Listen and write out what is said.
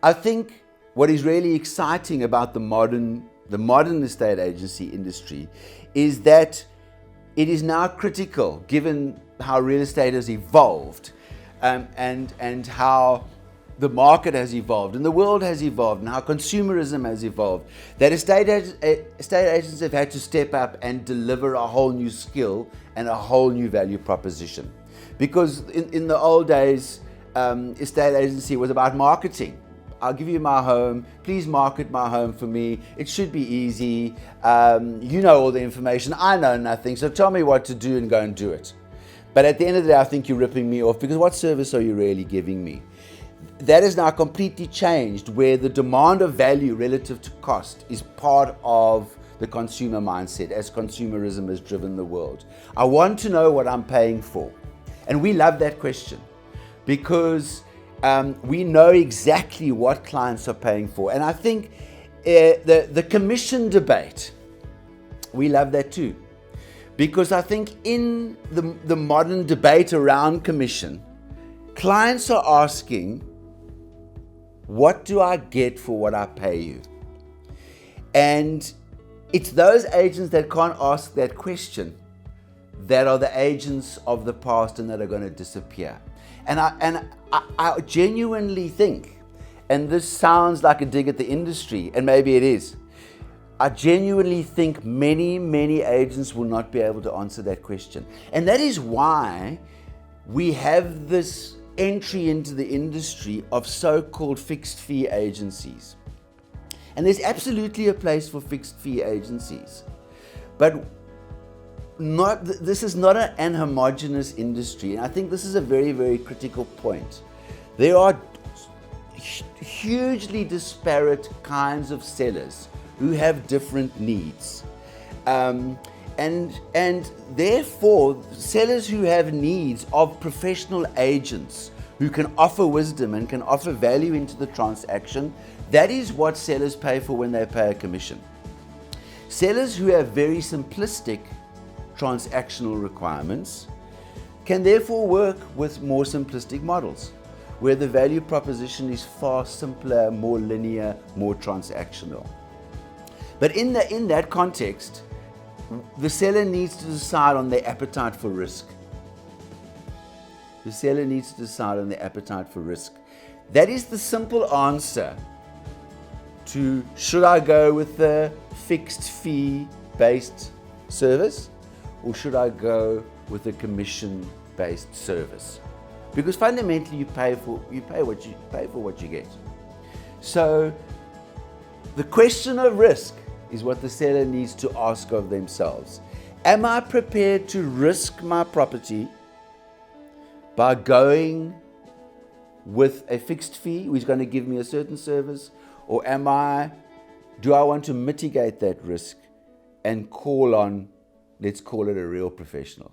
I think what is really exciting about the modern estate agency industry is that it is now critical, given how real estate has evolved, and how the market has evolved and the world has evolved and how consumerism has evolved, that estate agents have had to step up and deliver a whole new skill and a whole new value proposition. Because in the old days, estate agency was about marketing. I'll give you my home, please market my home for me, it should be easy, you know all the information, I know nothing, so tell me what to do and go and do it. But at the end of the day, I think you're ripping me off, because what service are you really giving me? That is now completely changed, where the demand of value relative to cost is part of the consumer mindset, as consumerism has driven the world. I want to know what I'm paying for. And we love that question, because we know exactly what clients are paying for. And I think the commission debate, we love that too. Because I think in the modern debate around commission, clients are asking, what do I get for what I pay you? And it's those agents that can't ask that question that are the agents of the past and that are going to disappear. And I genuinely think, and this sounds like a dig at the industry, and maybe it is, I genuinely think many agents will not be able to answer that question. And that is why we have this entry into the industry of so-called fixed fee agencies. And there's absolutely a place for fixed fee agencies, but this is not an homogeneous industry. And I think this is a very critical point. There are hugely disparate kinds of sellers who have different needs. And therefore, sellers who have needs of professional agents who can offer wisdom and can offer value into the transaction, that is what sellers pay for when they pay a commission. Sellers who have very simplistic transactional requirements can therefore work with more simplistic models, where the value proposition is far simpler, more linear, more transactional. But in that context, the seller needs to decide on their appetite for risk. The seller needs to decide on their appetite for risk. That is the simple answer to, should I go with the fixed fee based service, or should I go with a commission based service? Because fundamentally you pay for what you get. So the question of risk is what the seller needs to ask of themselves. Am I prepared to risk my property by going with a fixed fee who's going to give me a certain service, or do I want to mitigate that risk and call on, let's call it, a real professional?